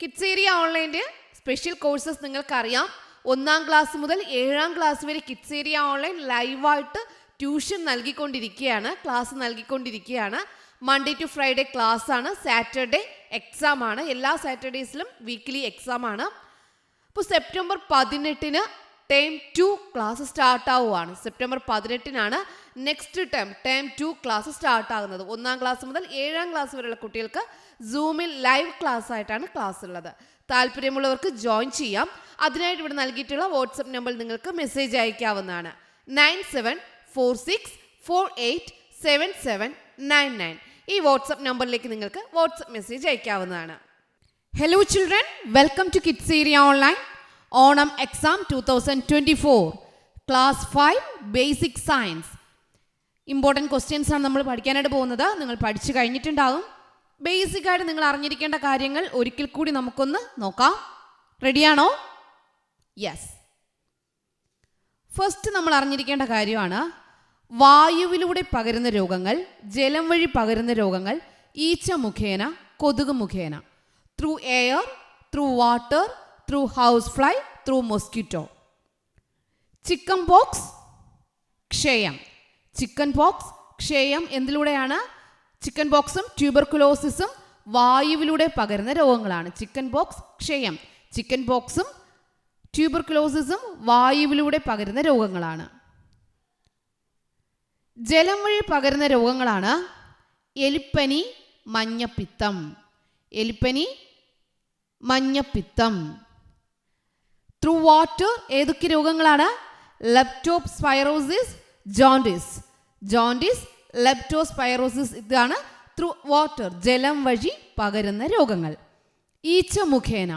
Kids area ഓൺലൈൻ്റെ special courses നിങ്ങൾക്കറിയാം. 1ാം ക്ലാസ് മുതൽ 7ാം ക്ലാസ് വരെ കിഡ്സ് ഏരിയ ഓൺലൈൻ ലൈവായിട്ട് ട്യൂഷൻ നൽകിക്കൊണ്ടിരിക്കുകയാണ്, ക്ലാസ് നൽകിക്കൊണ്ടിരിക്കുകയാണ്. മൺഡേ ടു ഫ്രൈഡേ ക്ലാസ് ആണ്, സാറ്റർഡേ എക്സാം ആണ്. എല്ലാ സാറ്റർഡേയ്സിലും വീക്ക്ലി എക്സാം ആണ്. അപ്പോൾ സെപ്റ്റംബർ 18 ടേം 2 ക്ലാസ് സ്റ്റാർട്ടാവുകയാണ്. സെപ്റ്റംബർ 18 നെക്സ്റ്റ് ടേം 2 ക്ലാസ് സ്റ്റാർട്ടാകുന്നത്. 1ാം ക്ലാസ് മുതൽ 7ാം ക്ലാസ് വരെയുള്ള കുട്ടികൾക്ക് സൂമിൽ ലൈവ് ക്ലാസ് ആയിട്ടാണ് ക്ലാസ് ഉള്ളത്. താല്പര്യമുള്ളവർക്ക് ജോയിൻ ചെയ്യാം. അതിനായിട്ട് ഇവിടെ നൽകിയിട്ടുള്ള വാട്സപ്പ് നമ്പർ നിങ്ങൾക്ക് മെസ്സേജ് അയക്കാവുന്നതാണ്. 9746487799. ഈ വാട്സപ്പ് നമ്പറിലേക്ക് നിങ്ങൾക്ക് വാട്സപ്പ് മെസ്സേജ് അയക്കാവുന്നതാണ്. Hello children, welcome to kids area online Onam exam 2024 class 5 basic science. Important questions ആണ് നമ്മൾ പഠിക്കാനായിട്ട് പോകുന്നത്. നിങ്ങൾ പഠിച്ചു കഴിഞ്ഞിട്ടുണ്ടാകും. ബേസിക്കായിട്ട് നിങ്ങൾ അറിഞ്ഞിരിക്കേണ്ട കാര്യങ്ങൾ ഒരിക്കൽ കൂടി നമുക്കൊന്ന് നോക്കാം. റെഡിയാണോ? യെസ്. ഫസ്റ്റ് നമ്മൾ അറിഞ്ഞിരിക്കേണ്ട കാര്യമാണ് വായുവിലൂടെ പകരുന്ന രോഗങ്ങൾ, ജലം വഴി പകരുന്ന രോഗങ്ങൾ, ഈച്ച മുഖേന, കൊതുക് മുഖേന. Through air, through water, through house fly, through mosquito. Chicken pox, ക്ഷയം. ചിക്കൻ പോക്സ്, ക്ഷയം എന്തിലൂടെയാണ്? ചിക്കൻ പോക്സും ട്യൂബർകുലോസിസും വായുവിലൂടെ പകരുന്ന രോഗങ്ങളാണ്. ചിക്കൻ പോക്സ്, ക്ഷയം. ചിക്കൻ പോക്സും ട്യൂബർകുലോസിസും വായുവിലൂടെ പകരുന്ന രോഗങ്ങളാണ്. ജലം വഴി പകരുന്ന രോഗങ്ങളാണ് എലിപ്പനി, മഞ്ഞപ്പിത്തം. എലിപ്പനി, മഞ്ഞപ്പിത്തം. ത്രൂ വാട്ടർ ഏതൊക്കെ രോഗങ്ങളാണ്? Leptospirosis, jaundice. ജോണ്ടിസ്, ലെപ്റ്റോസ്പൈറോസിസ്, ഇതാണ് ത്രൂ വാട്ടർ, ജലം വഴി പകരുന്ന രോഗങ്ങൾ. ഈച്ച മുഖേന,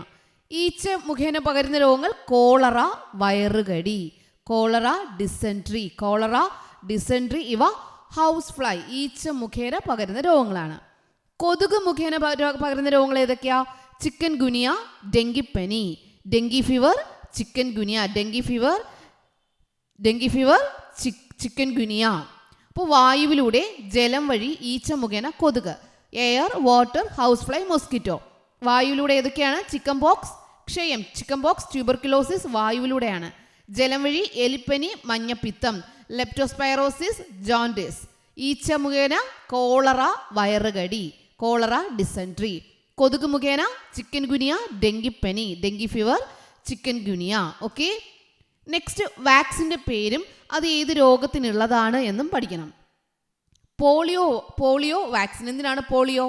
ഈച്ച മുഖേന പകരുന്ന രോഗങ്ങൾ കോളറ, വയറുകടി. Cholera, dysentery. കോളറ, ഡിസെൻട്രി ഇവ ഹൗസ് ഫ്ലൈ, ഈച്ച മുഖേന പകരുന്ന രോഗങ്ങളാണ്. കൊതുക് മുഖേന പകരുന്ന രോഗങ്ങൾ ഏതൊക്കെയാ? ചിക്കൻ ഗുനിയ, ഡെങ്കിപ്പനി. Dengue fever, chikungunya. Dengue fever, chikungunya. അപ്പോൾ വായുവിലൂടെ, ജലം വഴി, ഈച്ച മുഖേന, കൊതുക്. Air, water, house fly, mosquito. വായുവിലൂടെ ഏതൊക്കെയാണ്? ചിക്കൻ പോക്സ്, ക്ഷയം. ചിക്കൻ പോക്സ്, ട്യൂബർകുലോസിസ് വായുവിലൂടെയാണ്. ജലം വഴി എലിപ്പനി, മഞ്ഞപ്പിത്തം. Leptospirosis, jaundice. ഈച്ച മുഖേന കോളറ, വയറുകടി. Cholera, dysentery. കൊതുക് മുഖേന ചിക്കൻ ഗുനിയ, ഡെങ്കിപ്പനി. Dengue fever, chikungunya. Okay. Next വാക്സിൻ്റെ പേരും അത് ഏത് രോഗത്തിനുള്ളതാണ് എന്നും പഠിക്കണം. Polio vaccine. എന്തിനാണ് പോളിയോ?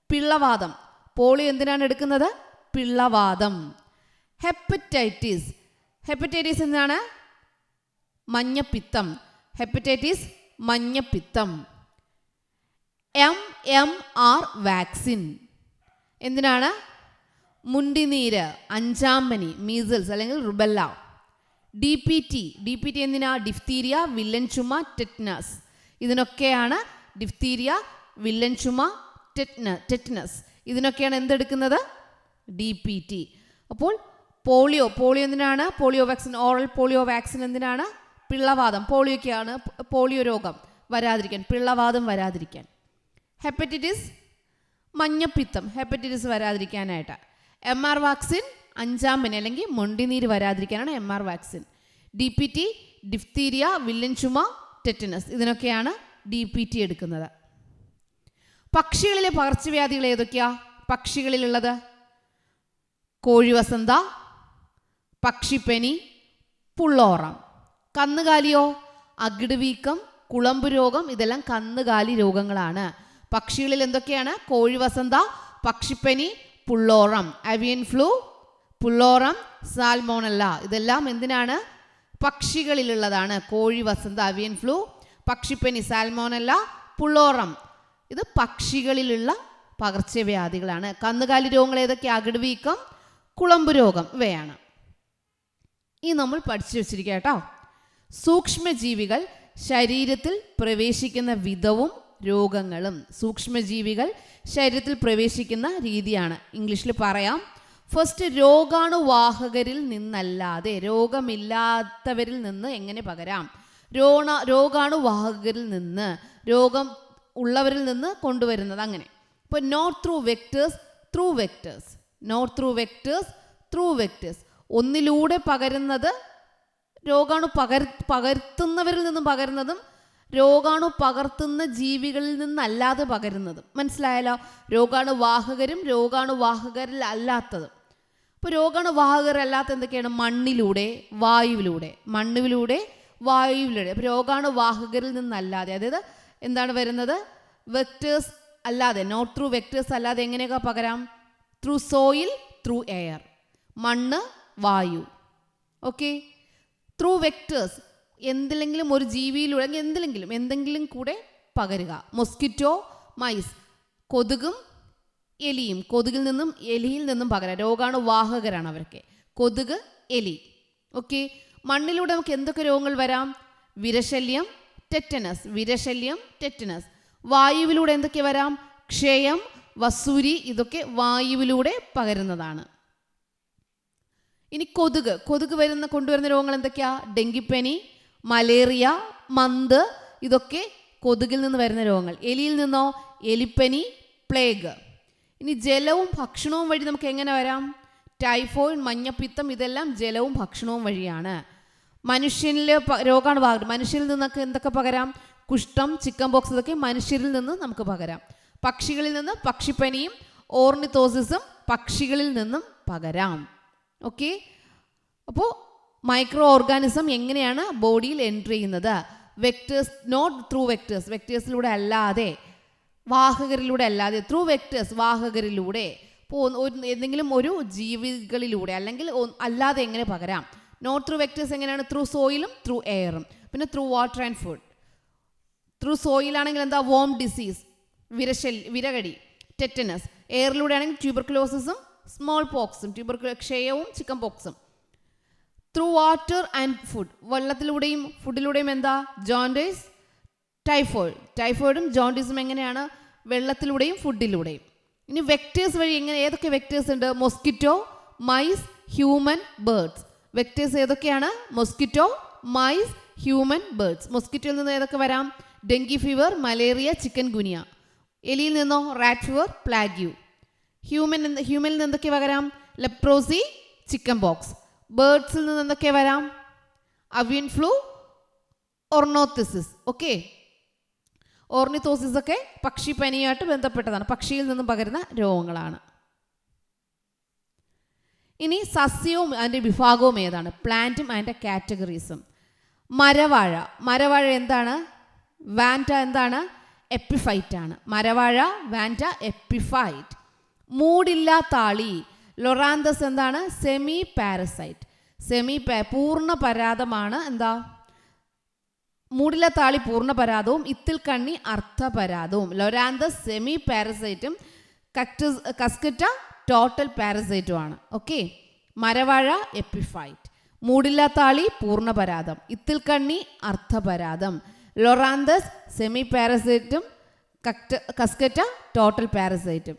പിള്ളവാതം. പോളിയോ എന്തിനാണ് എടുക്കുന്നത്? പിള്ളവാതം. ഹെപ്പറ്റൈറ്റിസ്. ഹെപ്പറ്റൈറ്റിസ് എന്താണ്? മഞ്ഞപ്പിത്തം. ഹെപ്പറ്റൈറ്റിസ്, മഞ്ഞപ്പിത്തം. MMR വാക്സിൻ എന്തിനാണ്? മുണ്ടിനീര്, അഞ്ചാമ്പനി, മീസിൽസ് അല്ലെങ്കിൽ റുബെല്ല. DPT എന്തിനാ? ഡിഫ്തീരിയ, വില്ലൻ ചുമ, ടെറ്റനസ്. ഇതിനൊക്കെയാണ് ഡിഫ്തീരിയ, വില്ലൻ ചുമ, ടെറ്റനസ്. ഇതിനൊക്കെയാണ് എന്തെടുക്കുന്നത്? DPT. അപ്പോൾ പോളിയോ എന്തിനാണ്? Polio vaccine, oral polio vaccine എന്തിനാണ്? പിള്ളവാതം. പോളിയോയ്ക്കാണ്, പോളിയോ രോഗം വരാതിരിക്കാൻ, പിള്ളവാതം വരാതിരിക്കാൻ. ഹെപ്പറ്റൈറ്റിസ്, മഞ്ഞപ്പിത്തം, ഹെപ്പറ്റൈറ്റിസ് വരാതിരിക്കാനായിട്ട്. MR വാക്സിൻ, അഞ്ചാമ്പനി അല്ലെങ്കിൽ മൊണ്ടിനീര് വരാതിരിക്കാനാണ് MR vaccine. DPT, diphtheria, villain ചുമ, ടെറ്റനസ്. ഇതിനൊക്കെയാണ് DPT എടുക്കുന്നത്. പക്ഷികളിലെ പകർച്ചവ്യാധികൾ ഏതൊക്കെയാ? പക്ഷികളിലുള്ളത് കോഴിവസന്ത, പക്ഷിപ്പനി, പുള്ളോറം. കന്നുകാലിയോ? അകിട് വീക്കം, കുളമ്പ് രോഗം. ഇതെല്ലാം കന്നുകാലി രോഗങ്ങളാണ്. പക്ഷികളിൽ എന്തൊക്കെയാണ്? കോഴിവസന്ത, പക്ഷിപ്പനി, പുള്ളോറം. അവിയൻ ഫ്ലൂ, പുള്ളോറം, സാൽമോണല്ല. ഇതെല്ലാം എന്തിനാണ്? പക്ഷികളിലുള്ളതാണ്. കോഴിവസന്ത, അവിയൻ ഫ്ലൂ, പക്ഷിപ്പനി, സാൽമോണല്ല, പുള്ളോറം. ഇത് പക്ഷികളിലുള്ള പകർച്ചവ്യാധികളാണ്. കന്നുകാലി രോഗങ്ങൾ ഏതൊക്കെ? അകിട് വീക്കം, കുളമ്പ് രോഗം, ഇവയാണ്. ഈ നമ്മൾ പഠിച്ചു വെച്ചിരിക്കുക കേട്ടോ. സൂക്ഷ്മജീവികൾ ശരീരത്തിൽ പ്രവേശിക്കുന്ന വിധവും രോഗങ്ങളും. സൂക്ഷ്മജീവികൾ ശരീരത്തിൽ പ്രവേശിക്കുന്ന രീതിയാണ്. ഇംഗ്ലീഷിൽ പറയാം. ഫസ്റ്റ്, രോഗാണുവാഹകരിൽ നിന്നല്ലാതെ, രോഗമില്ലാത്തവരിൽ നിന്ന് എങ്ങനെ പകരാം? രോഗാണുവാഹകരിൽ നിന്ന്, രോഗം ഉള്ളവരിൽ നിന്ന് കൊണ്ടുവരുന്നത്, അങ്ങനെ. ഇപ്പോൾ not through vectors, through vectors. Not through vectors, through vectors. ഒന്നിലൂടെ പകരുന്നത് രോഗാണു പകർത്തുന്നവരിൽ നിന്നും പകരുന്നതും രോഗാണു പകർത്തുന്ന ജീവികളിൽ നിന്നല്ലാതെ പകരുന്നതും. മനസ്സിലായാലോ? രോഗാണുവാഹകരും രോഗാണുവാഹകരിൽ അല്ലാത്തതും. ഇപ്പോൾ രോഗാണുവാഹകരല്ലാത്ത എന്തൊക്കെയാണ്? മണ്ണിലൂടെ, വായുവിലൂടെ. മണ്ണിലൂടെ, വായുവിലൂടെ. അപ്പോൾ രോഗാണുവാഹകരിൽ നിന്നല്ലാതെ, അതായത് എന്താണ് വരുന്നത്? വെക്ടേഴ്സ് അല്ലാതെ, നോട്ട് ത്രൂ വെക്ടേഴ്സ് അല്ലാതെ എങ്ങനെയൊക്കെ പകരാം? Through soil, through air. മണ്ണ്, വായു. ഓക്കെ. ത്രൂ വെക്ടേഴ്സ് എന്തെങ്കിലും ഒരു ജീവിയിലൂടെ എന്തെങ്കിലും കൂടെ പകരുക. മൊസ്കിറ്റോ, മൈസ്, കൊതുകും എലിയും. കൊതുകിൽ നിന്നും എലിയിൽ നിന്നും പകരാം. രോഗാണുവാഹകരാണ് അവർക്ക്. കൊതുക്, എലി. ഓക്കെ. മണ്ണിലൂടെ നമുക്ക് എന്തൊക്കെ രോഗങ്ങൾ വരാം? വിരശല്യം, ടെറ്റനസ്. വിരശല്യം, ടെറ്റനസ്. വായുവിലൂടെ എന്തൊക്കെ വരാം? ക്ഷയം, വസൂരി. ഇതൊക്കെ വായുവിലൂടെ പകരുന്നതാണ്. ഇനി കൊതുക് കൊണ്ടുവരുന്ന രോഗങ്ങൾ എന്തൊക്കെയാ? ഡെങ്കിപ്പനി, മലേറിയ, മന്ത്. ഇതൊക്കെ കൊതുകിൽ നിന്ന് വരുന്ന രോഗങ്ങൾ. എലിയിൽ നിന്നോ? എലിപ്പനി, പ്ലേഗ്. ഇനി ജലവും ഭക്ഷണവും വഴി നമുക്ക് എങ്ങനെ വരാം? ടൈഫോയിഡ്, മഞ്ഞപ്പിത്തം. ഇതെല്ലാം ജലവും ഭക്ഷണവും വഴിയാണ്. മനുഷ്യനിൽ രോഗാണുവാഹകർ. മനുഷ്യരിൽ നിന്നൊക്കെ എന്തൊക്കെ പകരാം? കുഷ്ഠം, ചിക്കൻ ബോക്സ്. ഇതൊക്കെ മനുഷ്യരിൽ നിന്ന് നമുക്ക് പകരാം. പക്ഷികളിൽ നിന്ന് പക്ഷിപ്പനിയും ഓർണിത്തോസിസും പക്ഷികളിൽ നിന്നും പകരാം. ഓക്കെ. അപ്പോൾ മൈക്രോ ഓർഗാനിസം എങ്ങനെയാണ് ബോഡിയിൽ എൻട്രി ചെയ്യുന്നത്? Vectors, not through vectors. വെക്ടേഴ്സിലൂടെ അല്ലാതെ, വാഹകരിലൂടെ അല്ലാതെ. ത്രൂ വെക്ടേഴ്സ്, വാഹകരിലൂടെ. ഇപ്പോൾ എന്തെങ്കിലും ഒരു ജീവികളിലൂടെ അല്ലെങ്കിൽ അല്ലാതെ എങ്ങനെ പകരാം? നോട്ട് ത്രൂ വെക്ടേഴ്സ് എങ്ങനെയാണ്? ത്രൂ സോയിലും ത്രൂ എയറും. പിന്നെ through water and food. Through സോയിലാണെങ്കിൽ എന്താ? വോം ഡിസീസ്, വിരകടി, ടെറ്റനസ്. എയറിലൂടെ ആണെങ്കിൽ ട്യൂബർക്കുലോസിസും സ്മോൾ പോക്സും, ക്ഷയവും ചിക്കൻ പോക്സും. ത്രൂ വാട്ടർ ആൻഡ് ഫുഡ്, വെള്ളത്തിലൂടെയും ഫുഡിലൂടെയും എന്താ? ജോണ്ടിസ്, ടൈഫോയിഡും ജോണ്ടിസും എങ്ങനെയാണ്? വെള്ളത്തിലൂടെയും ഫുഡിലൂടെയും. ഇനി വെക്ടേഴ്സ് വഴി ഏതൊക്കെ വെക്ടേഴ്സ് ഉണ്ട്? Mosquito, mice, human, birds. Vectors ഏതൊക്കെയാണ്? Mosquito, mice, human, birds. മൊസ്കിറ്റോയിൽ നിന്ന് ഏതൊക്കെ വരാം? Dengue fever, malaria, chikungunya. എലിയിൽ നിന്നോ? Rat fever, പ്ലാഗ്യൂ. ഹ്യൂമനിൽ നിന്ന് എന്തൊക്കെ വരാം? Leprosy, chicken box. ബേർഡ്സിൽ നിന്ന് എന്തൊക്കെ വരാം? അവിയൻ ഫ്ലൂ, ഓർണോത്തിസിസ്. ഓക്കെ. ഓർണിത്തോസിസ് ഒക്കെ പക്ഷിപ്പനിയായിട്ട് ബന്ധപ്പെട്ടതാണ്. പക്ഷിയിൽ നിന്നും പകരുന്ന രോഗങ്ങളാണ്. ഇനി സസ്യവും അതിൻ്റെ വിഭാഗവും ഏതാണ്? പ്ലാന്റും അതിൻ്റെ കാറ്റഗറീസും. മരവാഴ എന്താണ്? വാൻറ്റ എന്താണ്? എപ്പിഫൈറ്റ് ആണ്. മരവാഴ, വാൻറ്റ, എപ്പിഫൈറ്റ്. മൂടില്ലാത്താളി, ലൊറാന്തസ് എന്താണ്? Semi parasite. പൂർണ്ണ പരാതമാണ്. എന്താ? മൂടില്ലാത്താളി പൂർണ്ണപരാതവും ഇത്തിൽക്കണ്ണി അർത്ഥപരാതവും. ലൊറാന്തസ് സെമി പാരസൈറ്റും കസ്കറ്റ ടോട്ടൽ പാരസൈറ്റുമാണ്. ഓക്കെ. മരവാഴ എപ്പിഫൈറ്റ്, മൂടില്ലാത്താളി പൂർണ്ണപരാതം, ഇത്തിൽക്കണ്ണി അർത്ഥപരാതം, ലൊറാന്തസ് സെമി പാരസൈറ്റും കസ്കറ്റ ടോട്ടൽ പാരസൈറ്റും.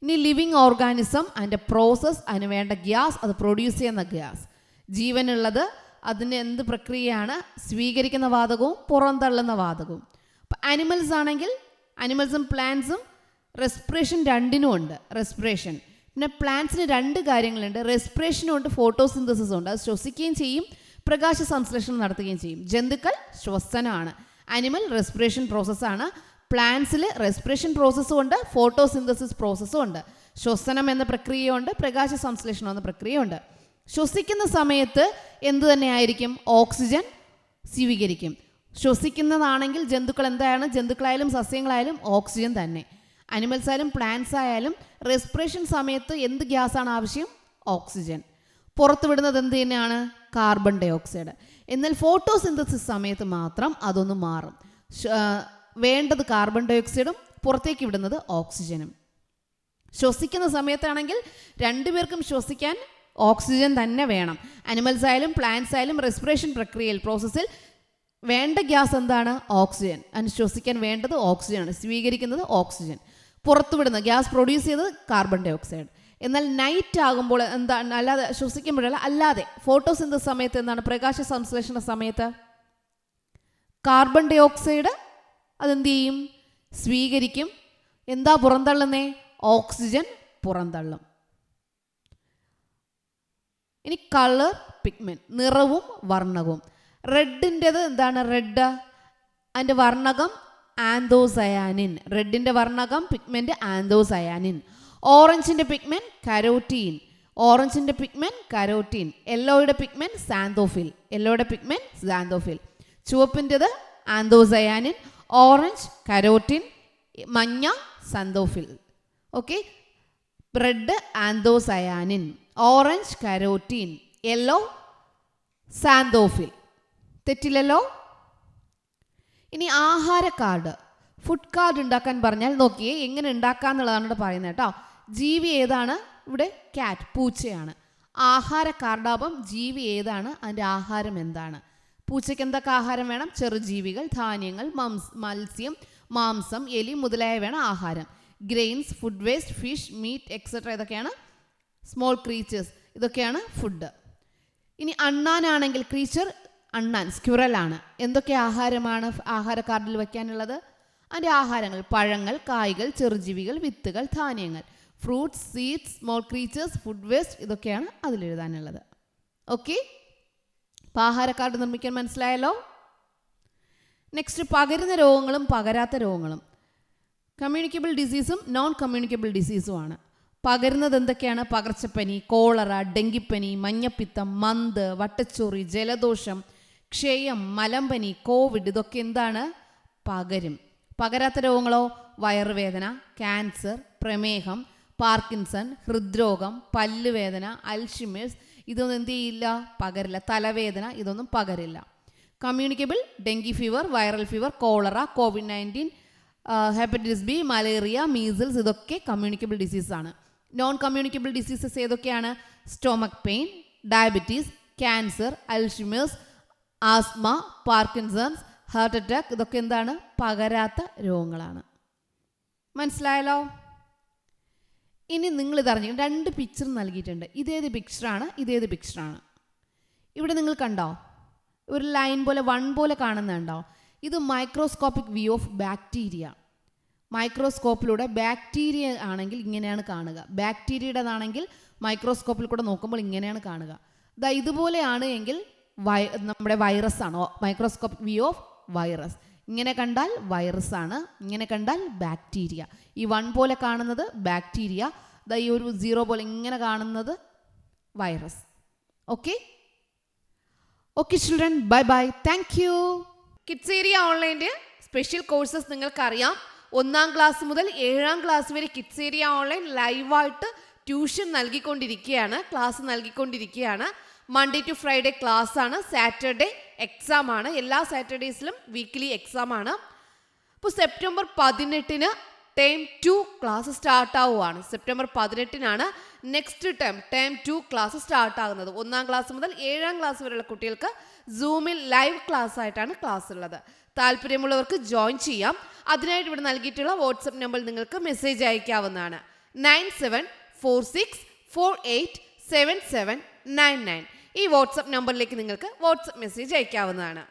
ഇനി ലിവിങ് ഓർഗാനിസം, അതിൻ്റെ പ്രോസസ്, അതിന് വേണ്ട ഗ്യാസ്, അത് പ്രൊഡ്യൂസ് ചെയ്യുന്ന ഗ്യാസ്. ജീവനുള്ളത് അതിന് എന്ത് പ്രക്രിയയാണ്? സ്വീകരിക്കുന്ന വാതകവും പുറന്തള്ളുന്ന വാതകവും. അപ്പം ആനിമൽസ് ആണെങ്കിൽ ആനിമൽസും പ്ലാന്റ്സും റെസ്പിറേഷൻ രണ്ടിനും ഉണ്ട്. റെസ്പിറേഷൻ. പിന്നെ പ്ലാന്റ്സിന് രണ്ട് കാര്യങ്ങളുണ്ട്. റെസ്പിറേഷനും ഉണ്ട്, ഫോട്ടോസിന്തസിസും ഉണ്ട്. അത് ശ്വസിക്കുകയും ചെയ്യും, പ്രകാശ സംശ്ലേഷണം നടത്തുകയും ചെയ്യും. ജന്തുക്കൾ ശ്വസനമാണ്. ആനിമൽ റെസ്പിറേഷൻ പ്രോസസ്സാണ്. പ്ലാന്റ്സിൽ റെസ്പിറേഷൻ പ്രോസസ്സും ഉണ്ട്, ഫോട്ടോസിന്തസിസ് പ്രോസസ്സും ഉണ്ട്. ശ്വസനം എന്ന പ്രക്രിയയുണ്ട്, പ്രകാശ സംശ്ലേഷണം എന്ന പ്രക്രിയയുണ്ട്. ശ്വസിക്കുന്ന സമയത്ത് എന്ത് തന്നെയായിരിക്കും? ഓക്സിജൻ സ്വീകരിക്കും. ശ്വസിക്കുന്നതാണെങ്കിൽ ജന്തുക്കൾ എന്താണ്? ജന്തുക്കളായാലും സസ്യങ്ങളായാലും ഓക്സിജൻ തന്നെ. അനിമൽസ് ആയാലും പ്ലാന്റ്സ് ആയാലും റെസ്പിറേഷൻ സമയത്ത് എന്ത് ഗ്യാസാണ് ആവശ്യം? ഓക്സിജൻ. പുറത്തുവിടുന്നത് എന്ത് തന്നെയാണ്? Carbon dioxide. എന്നാൽ ഫോട്ടോസിന്തസിസ് സമയത്ത് മാത്രം അതൊന്ന് മാറും. വേണ്ടത് കാർബൺ ഡൈ ഓക്സൈഡും പുറത്തേക്ക് വിടുന്നത് ഓക്സിജനും. ശ്വസിക്കുന്ന സമയത്താണെങ്കിൽ രണ്ടുപേർക്കും ശ്വസിക്കാൻ ഓക്സിജൻ തന്നെ വേണം. അനിമൽസ് ആയാലും പ്ലാന്റ്സ് ആയാലും റെസ്പിറേഷൻ പ്രക്രിയയിൽ പ്രോസസ്സിൽ വേണ്ട ഗ്യാസ് എന്താണ്? ഓക്സിജൻ. അതിന് ശ്വസിക്കാൻ വേണ്ടത് ഓക്സിജനാണ്, സ്വീകരിക്കുന്നത് ഓക്സിജൻ. പുറത്തുവിടുന്ന ഗ്യാസ് പ്രൊഡ്യൂസ് ചെയ്തത് കാർബൺ ഡൈ ഓക്സൈഡ്. എന്നാൽ നൈറ്റ് ആകുമ്പോൾ എന്താണ്? അല്ലാതെ ശ്വസിക്കുമ്പോഴല്ല, അല്ലാതെ ഫോട്ടോസിന്തസിസ് സമയത്ത് എന്താണ്? പ്രകാശ സംശ്ലേഷണ സമയത്ത് കാർബൺ ഡൈ ഓക്സൈഡ് അതെന്ത് ചെയ്യും? സ്വീകരിക്കും. എന്താ പുറന്തള്ളുന്നേ? ഓക്സിജൻ പുറന്തള്ളും. ഇനി കളർ പിഗ്മെന്റ്, നിറവും വർണ്ണകവും. റെഡിൻ്റെത് എന്താണ്? റെഡ് അതിൻ്റെ വർണ്ണകം ആന്തോസയാനിൻ. റെഡിൻ്റെ വർണ്ണകം പിഗ്മെന്റ് ആന്തോസയാനിൻ. ഓറഞ്ചിൻ്റെ പിഗ്മെന്റ് കരോട്ടീൻ. ഓറഞ്ചിൻ്റെ പിഗ്മെന്റ് കരോട്ടീൻ. യെല്ലോയുടെ പിഗ്മെന്റ് സാന്തോഫിൽ. യെല്ലോയുടെ പിഗ്മെന്റ് സാന്തോഫിൽ. ചുവപ്പിൻ്റെത് ആന്തോസയാനിൻ, ഓറഞ്ച് കരോട്ടിൻ, മഞ്ഞ xanthophyll. Okay, red anthocyanin, orange carotene, yellow xanthophyll. തെറ്റില്ലല്ലോ? ഇനി ആഹാര കാർഡ്, ഫുഡ് കാർഡ് ഉണ്ടാക്കാൻ പറഞ്ഞാൽ നോക്കിയേ എങ്ങനെ ഉണ്ടാക്കാന്നുള്ളതാണ് ഇവിടെ പറയുന്നത് കേട്ടോ. ജീവി ഏതാണ്? ഇവിടെ ക്യാറ്റ്, പൂച്ചയാണ്. ആഹാര കാർഡാകുമ്പം ജീവി ഏതാണ്, അതിൻ്റെ ആഹാരം എന്താണ്? പൂച്ചയ്ക്ക് എന്തൊക്കെ ആഹാരം വേണം? ചെറുജീവികൾ, ധാന്യങ്ങൾ, മത്സ്യം, മാംസം, എലി മുതലായ വേണം ആഹാരം. Grains, food waste, fish, meat etcetera ഇതൊക്കെയാണ് സ്മോൾ ക്രീച്ചേഴ്സ്, ഇതൊക്കെയാണ് ഫുഡ്. ഇനി അണ്ണാനാണെങ്കിൽ ക്രീച്ചർ അണ്ണാൻ, സ്ക്വിറലാണ്. എന്തൊക്കെ ആഹാരമാണ് ആഹാര കാർഡിൽ വയ്ക്കാനുള്ളത്? അതിൻ്റെ ആഹാരങ്ങൾ പഴങ്ങൾ, കായ്കൾ, ചെറുജീവികൾ, വിത്തുകൾ, ധാന്യങ്ങൾ, fruits, seeds, small creatures, food waste ഇതൊക്കെയാണ് അതിലെഴുതാനുള്ളത്. ഓക്കെ, അപ്പോൾ ആഹാര കാർഡ് നിർമ്മിക്കാൻ മനസ്സിലായല്ലോ. നെക്സ്റ്റ് പകരുന്ന രോഗങ്ങളും പകരാത്ത രോഗങ്ങളും. കമ്മ്യൂണിക്കബിൾ ഡിസീസും നോൺ കമ്മ്യൂണിക്കബിൾ ഡിസീസുമാണ്. പകരുന്നത് എന്തൊക്കെയാണ്? പകർച്ചപ്പനി, കോളറ, ഡെങ്കിപ്പനി, മഞ്ഞപ്പിത്തം, മന്ത്, വട്ടച്ചൊറി, ജലദോഷം, ക്ഷയം, മലമ്പനി, കോവിഡ് ഇതൊക്കെ എന്താണ്? പകരും. പകരാത്ത രോഗങ്ങളോ? വയറുവേദന, ക്യാൻസർ, പ്രമേഹം, പാർക്കിൻസൺ, ഹൃദ്രോഗം, പല്ലുവേദന, അൽഷിമേഴ്സ് ഇതൊന്നും എന്ത് ചെയ്യില്ല? പകരില്ല. തലവേദന ഇതൊന്നും പകരില്ല. Communicable dengue fever, viral fever, cholera, കോവിഡ്-19, ഹെപ്പറ്റൈറ്റിസ് ബി, മലേറിയ, മീസിൽസ് ഇതൊക്കെ കമ്മ്യൂണിക്കബിൾ ഡിസീസാണ്. നോൺ കമ്മ്യൂണിക്കബിൾ ഡിസീസസ് ഏതൊക്കെയാണ്? Stomach pain, diabetes, cancer, Alzheimer's, asthma, Parkinson's, heart attack ഇതൊക്കെ എന്താണ്? പകരാത്ത രോഗങ്ങളാണ്. മനസ്സിലായല്ലോ? ഇനി നിങ്ങൾ ഇതറിഞ്ഞു, രണ്ട് പിക്ചർ നൽകിയിട്ടുണ്ട്. ഇതേത് പിക്ചറാണ്, ഇതേത് പിക്ചറാണ്? ഇവിടെ നിങ്ങൾ കണ്ടോ ഒരു ലൈൻ പോലെ വൺ പോലെ കാണുന്നുണ്ടോ? ഇത് മൈക്രോസ്കോപ്പിക് വ്യൂ ഓഫ് ബാക്ടീരിയ. മൈക്രോസ്കോപ്പിലൂടെ ബാക്ടീരിയ ആണെങ്കിൽ ഇങ്ങനെയാണ് കാണുക. ബാക്ടീരിയയുടേതാണെങ്കിൽ മൈക്രോസ്കോപ്പിൽ കൂടെ നോക്കുമ്പോൾ ഇങ്ങനെയാണ് കാണുക. ഇതുപോലെയാണ് എങ്കിൽ നമ്മുടെ വൈറസ് ആണോ? Microscopic view of virus. ഇങ്ങനെ കണ്ടാൽ വൈറസ് ആണ്, ഇങ്ങനെ കണ്ടാൽ ബാക്ടീരിയ. ഈ വൺ പോലെ കാണുന്നത് ബാക്ടീരിയ, ഈ ഒരു സീറോ പോലെ ഇങ്ങനെ കാണുന്നത് virus. Okay okay children, bye bye, thank you. Kids area ഓൺലൈൻ്റെ സ്പെഷ്യൽ കോഴ്സസ് നിങ്ങൾക്കറിയാം. 1-ാം ക്ലാസ് മുതൽ 7-ാം ക്ലാസ് വരെ കിഡ്സേരിയ ഓൺലൈൻ ലൈവായിട്ട് ട്യൂഷൻ നൽകിക്കൊണ്ടിരിക്കുകയാണ്, ക്ലാസ് നൽകിക്കൊണ്ടിരിക്കുകയാണ്. മൺഡേ ടു ഫ്രൈഡേ ക്ലാസ് ആണ്, സാറ്റർഡേ എക്സാം ആണ്. എല്ലാ സാറ്റർഡേസിലും വീക്ക്ലി എക്സാം ആണ്. അപ്പോൾ സെപ്റ്റംബർ 18-ന് ടേം 2 ക്ലാസ് സ്റ്റാർട്ട് ആവുകയാണ്. സെപ്റ്റംബർ 18-നാണ് നെക്സ്റ്റ് ടേം 2 ക്ലാസ് സ്റ്റാർട്ട് ആകുന്നത്. 1-ാം ക്ലാസ് മുതൽ 7-ാം ക്ലാസ് വരെയുള്ള കുട്ടികൾക്ക് സൂമിൽ ലൈവ് ക്ലാസ് ആയിട്ടാണ് ക്ലാസ് ഉള്ളത്. താല്പര്യമുള്ളവർക്ക് ജോയിൻ ചെയ്യാം. അതിനായിട്ട് ഇവിടെ നൽകിയിട്ടുള്ള വാട്സപ്പ് നമ്പറിൽ നിങ്ങൾക്ക് മെസ്സേജ് അയക്കാവുന്നതാണ്. 9746487799. ഈ വാട്സപ്പ് നമ്പറിലേക്ക് നിങ്ങൾക്ക് വാട്സപ്പ് മെസ്സേജ് അയക്കാവുന്നതാണ്.